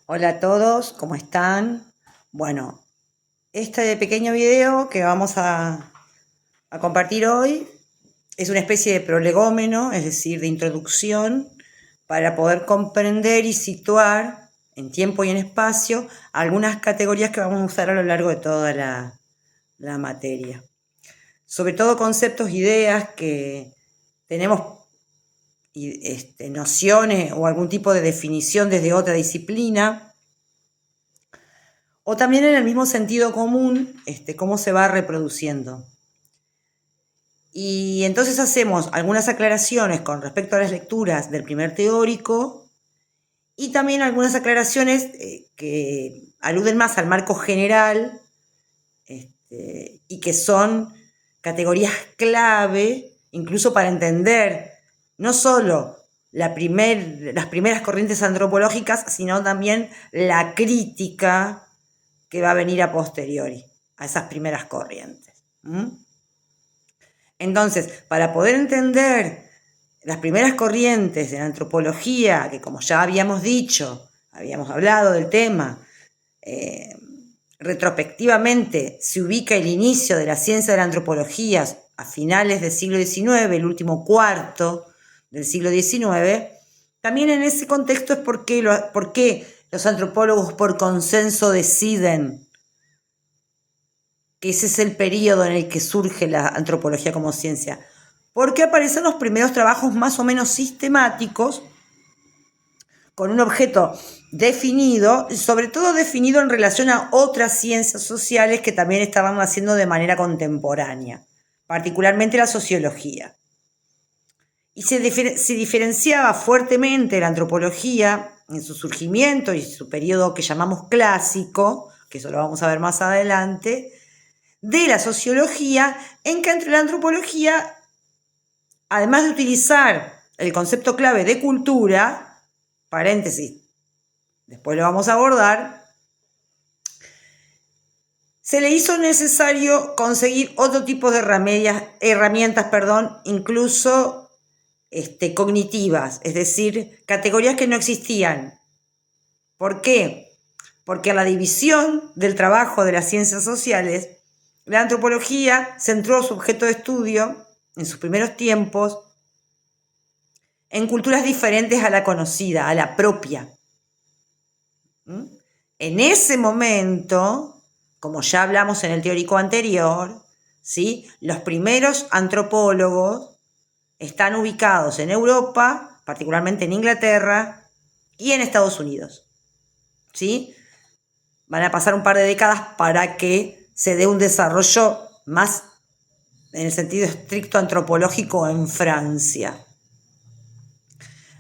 Hola a todos, ¿cómo están? Bueno, este pequeño video que vamos a compartir hoy es una especie de prolegómeno, es decir, de introducción, para poder comprender y situar en tiempo y en espacio algunas categorías que vamos a usar a lo largo de toda la materia. Sobre todo conceptos, ideas que tenemos nociones o algún tipo de definición desde otra disciplina, o también en el mismo sentido común, cómo se va reproduciendo. Y entonces hacemos algunas aclaraciones con respecto a las lecturas del primer teórico y también algunas aclaraciones que aluden más al marco general y que son categorías clave, incluso para entender no solo las primeras corrientes antropológicas, sino también la crítica que va a venir a posteriori a esas primeras corrientes. Entonces, para poder entender las primeras corrientes de la antropología, que como ya habíamos dicho, habíamos hablado del tema, retrospectivamente se ubica el inicio de la ciencia de la antropología a finales del siglo XIX, el último cuarto del siglo XIX, también en ese contexto es por qué los antropólogos por consenso deciden que ese es el periodo en el que surge la antropología como ciencia, porque aparecen los primeros trabajos más o menos sistemáticos con un objeto definido, sobre todo definido en relación a otras ciencias sociales que también estaban haciendo de manera contemporánea, particularmente la sociología. Y se diferenciaba fuertemente la antropología en su surgimiento y su periodo que llamamos clásico, que eso lo vamos a ver más adelante, de la sociología, en que entre la antropología, además de utilizar el concepto clave de cultura, paréntesis, después lo vamos a abordar, se le hizo necesario conseguir otro tipo de herramientas, incluso cognitivas, es decir, categorías que no existían. ¿Por qué? Porque a la división del trabajo de las ciencias sociales, la antropología centró su objeto de estudio, en sus primeros tiempos, en culturas diferentes a la conocida, a la propia. En ese momento, como ya hablamos en el teórico anterior, ¿sí?, los primeros antropólogos están ubicados en Europa, particularmente en Inglaterra y en Estados Unidos. ¿Sí? Van a pasar un par de décadas para que se dé un desarrollo más en el sentido estricto antropológico en Francia.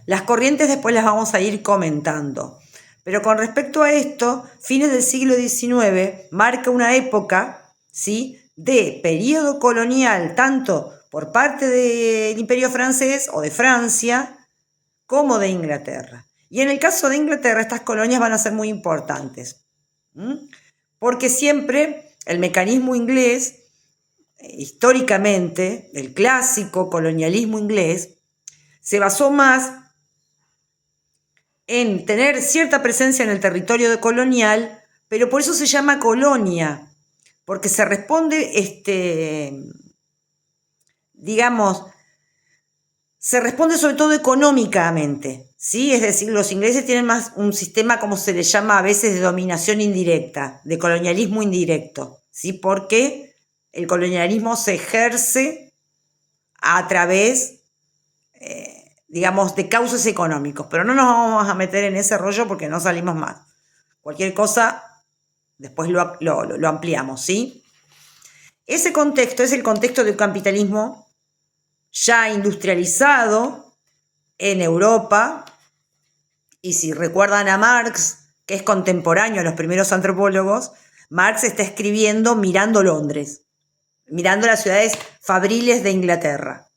Las corrientes después las vamos a ir comentando. Pero con respecto a esto, fines del siglo XIX marca una época, ¿sí?, de periodo colonial, tanto por parte del Imperio francés o de Francia, como de Inglaterra. Y en el caso de Inglaterra, estas colonias van a ser muy importantes, porque siempre el mecanismo inglés, históricamente, el clásico colonialismo inglés, se basó más en tener cierta presencia en el territorio colonial, pero por eso se llama colonia, porque se responde, se responde sobre todo económicamente, ¿sí? Es decir, los ingleses tienen más un sistema, como se le llama a veces, de dominación indirecta, de colonialismo indirecto, ¿sí? Porque el colonialismo se ejerce a través de causas económicos, pero no nos vamos a meter en ese rollo porque no salimos más. Cualquier cosa, después lo ampliamos, ¿sí? Ese contexto es el contexto del capitalismo ya industrializado en Europa, y si recuerdan a Marx, que es contemporáneo a los primeros antropólogos, Marx está escribiendo mirando Londres, mirando las ciudades fabriles de Inglaterra.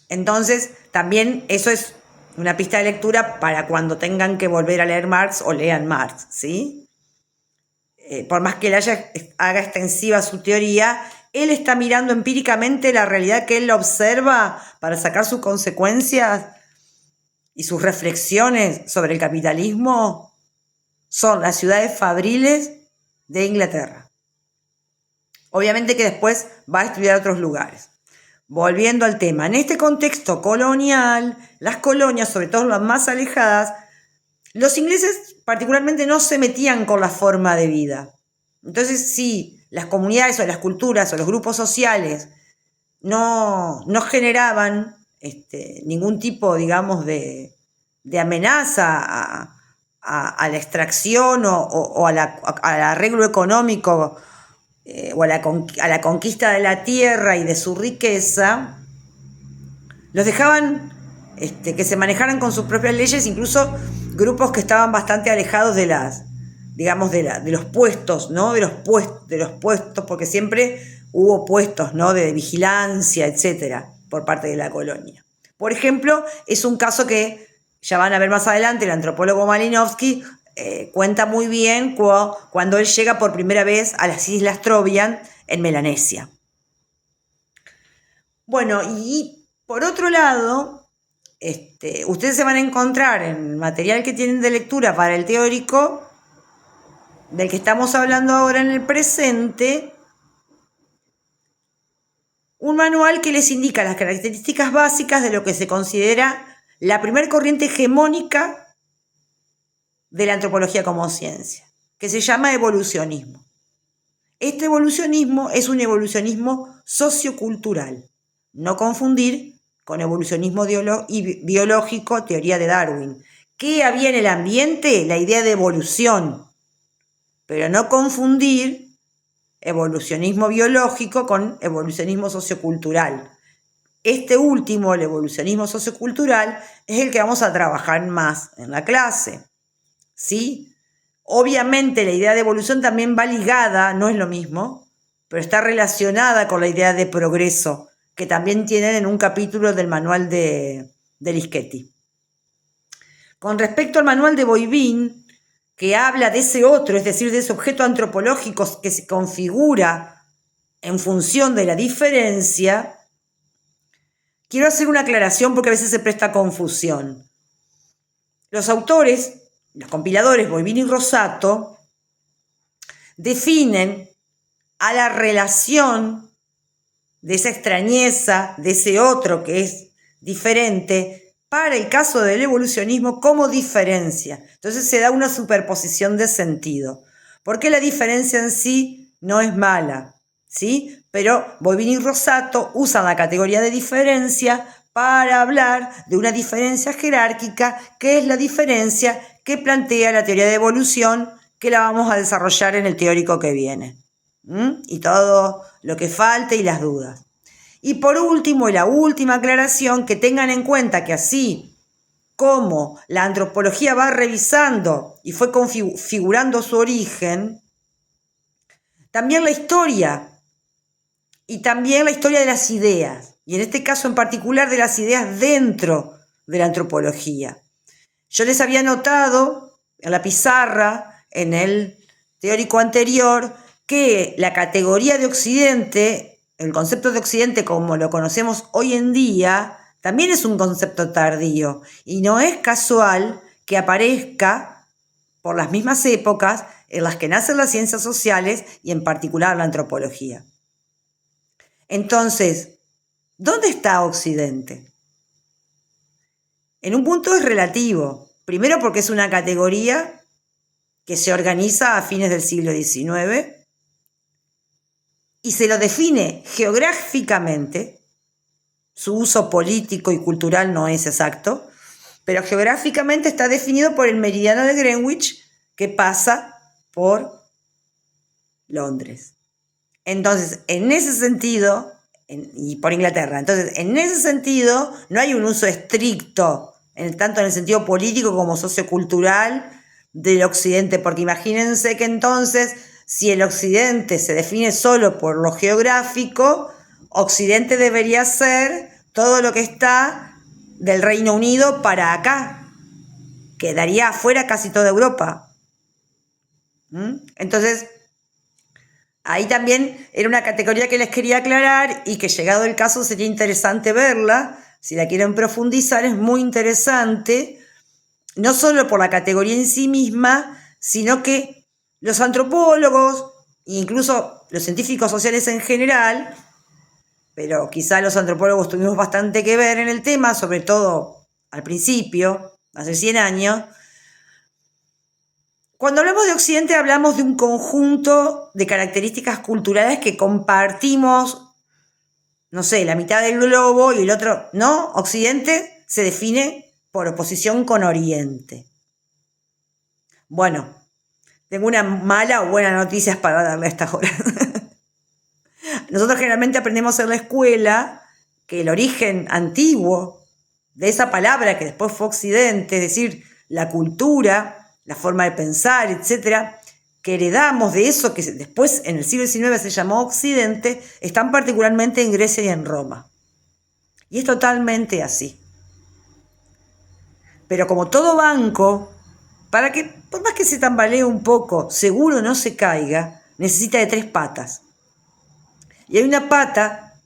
Entonces, también eso es una pista de lectura para cuando tengan que volver a leer Marx o lean Marx, ¿sí? Por más que él haga extensiva su teoría, él está mirando empíricamente la realidad que él observa para sacar sus consecuencias y sus reflexiones sobre el capitalismo son las ciudades fabriles de Inglaterra. Obviamente que después va a estudiar otros lugares. Volviendo al tema, en este contexto colonial, las colonias, sobre todo las más alejadas, los ingleses particularmente no se metían con la forma de vida. Entonces, si las comunidades o las culturas o los grupos sociales no generaban ningún tipo, digamos, de amenaza a la extracción o al arreglo económico o a la conquista de la tierra y de su riqueza, los dejaban que se manejaran con sus propias leyes, incluso grupos que estaban bastante alejados de los puestos, ¿no? De los puestos, porque siempre hubo puestos, ¿no? De vigilancia, etcétera, por parte de la colonia. Por ejemplo, es un caso que ya van a ver más adelante, el antropólogo Malinowski cuenta muy bien cuando él llega por primera vez a las Islas Trobriand en Melanesia. Bueno, y por otro lado, ustedes se van a encontrar en el material que tienen de lectura para el teórico, del que estamos hablando ahora en el presente, un manual que les indica las características básicas de lo que se considera la primer corriente hegemónica de la antropología como ciencia, que se llama evolucionismo. Este evolucionismo es un evolucionismo sociocultural, no confundir con evolucionismo biológico, teoría de Darwin. ¿Qué había en el ambiente? La idea de evolución, pero no confundir evolucionismo biológico con evolucionismo sociocultural. Este último, el evolucionismo sociocultural, es el que vamos a trabajar más en la clase, ¿sí? Obviamente la idea de evolución también va ligada, no es lo mismo, pero está relacionada con la idea de progreso, que también tienen en un capítulo del manual de Lischetti. Con respecto al manual de Boivin, que habla de ese otro, es decir, de ese objeto antropológico que se configura en función de la diferencia, quiero hacer una aclaración porque a veces se presta confusión. Los autores, los compiladores Boivin y Rosato, definen a la relación de esa extrañeza, de ese otro que es diferente, para el caso del evolucionismo como diferencia. Entonces se da una superposición de sentido, porque la diferencia en sí no es mala, ¿sí? Pero Boivin y Rosato usan la categoría de diferencia para hablar de una diferencia jerárquica, que es la diferencia que plantea la teoría de evolución, que la vamos a desarrollar en el teórico que viene. Y todo lo que falte y las dudas. Y por último, y la última aclaración, que tengan en cuenta que así como la antropología va revisando y fue configurando su origen, también la historia, y también la historia de las ideas, y en este caso en particular de las ideas dentro de la antropología. Yo les había notado en la pizarra, en el teórico anterior, que la categoría de Occidente, el concepto de Occidente como lo conocemos hoy en día, también es un concepto tardío y no es casual que aparezca por las mismas épocas en las que nacen las ciencias sociales y en particular la antropología. Entonces, ¿dónde está Occidente? En un punto es relativo. Primero porque es una categoría que se organiza a fines del siglo XIX y se lo define geográficamente. Su uso político y cultural no es exacto, pero geográficamente está definido por el meridiano de Greenwich, que pasa por Londres. Entonces, en ese sentido, y por Inglaterra, entonces, en ese sentido, no hay un uso estricto, tanto en el sentido político como sociocultural, del Occidente, porque imagínense que entonces, si el Occidente se define solo por lo geográfico, Occidente debería ser todo lo que está del Reino Unido para acá. Quedaría afuera casi toda Europa. Entonces, ahí también era una categoría que les quería aclarar y que llegado el caso sería interesante verla, si la quieren profundizar, es muy interesante, no solo por la categoría en sí misma, sino que los antropólogos, incluso los científicos sociales en general, pero quizá los antropólogos tuvimos bastante que ver en el tema, sobre todo al principio, hace 100 años. Cuando hablamos de Occidente hablamos de un conjunto de características culturales que compartimos, no sé, la mitad del globo y el otro, ¿no? Occidente se define por oposición con Oriente. Bueno, tengo una mala o buena noticia para darle a esta hora. Nosotros generalmente aprendemos en la escuela que el origen antiguo de esa palabra que después fue Occidente, es decir, la cultura, la forma de pensar, etcétera, que heredamos de eso que después en el siglo XIX se llamó Occidente, están particularmente en Grecia y en Roma. Y es totalmente así. Pero como todo banco, para que, por más que se tambalee un poco, seguro no se caiga, necesita de 3 patas. Y hay una pata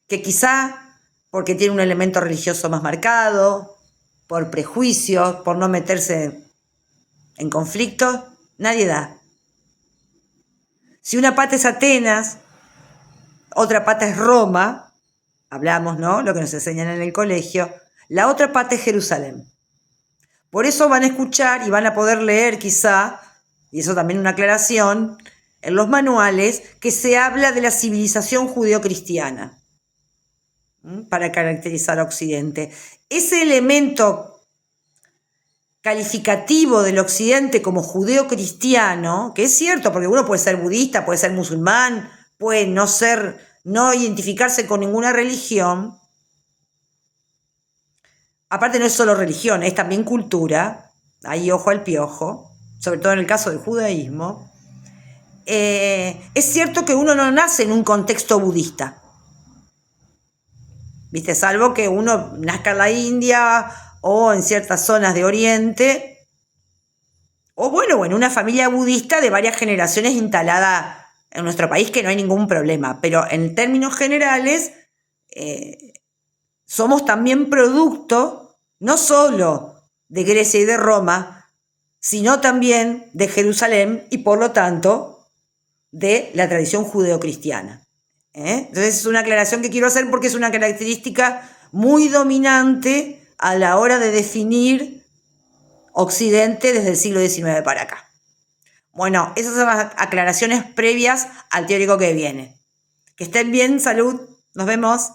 que quizá porque tiene un elemento religioso más marcado, por prejuicios, por no meterse en conflictos, nadie da. Si una pata es Atenas, otra pata es Roma, hablamos, ¿no? Lo que nos enseñan en el colegio, la otra pata es Jerusalén. Por eso van a escuchar y van a poder leer quizá, y eso también una aclaración, en los manuales, que se habla de la civilización judeocristiana para caracterizar a Occidente. Ese elemento calificativo del Occidente como judeocristiano, que es cierto, porque uno puede ser budista, puede ser musulmán, puede no identificarse con ninguna religión. Aparte no es solo religión, es también cultura, ahí ojo al piojo, sobre todo en el caso del judaísmo. Es cierto que uno no nace en un contexto budista, ¿viste? Salvo que uno nazca en la India o en ciertas zonas de Oriente, o bueno, o en una familia budista de varias generaciones instalada en nuestro país, que no hay ningún problema, pero en términos generales somos también producto no solo de Grecia y de Roma, sino también de Jerusalén y por lo tanto de la tradición judeocristiana. Entonces es una aclaración que quiero hacer porque es una característica muy dominante a la hora de definir Occidente desde el siglo XIX para acá. Bueno, esas son las aclaraciones previas al teórico que viene. Que estén bien, salud, nos vemos.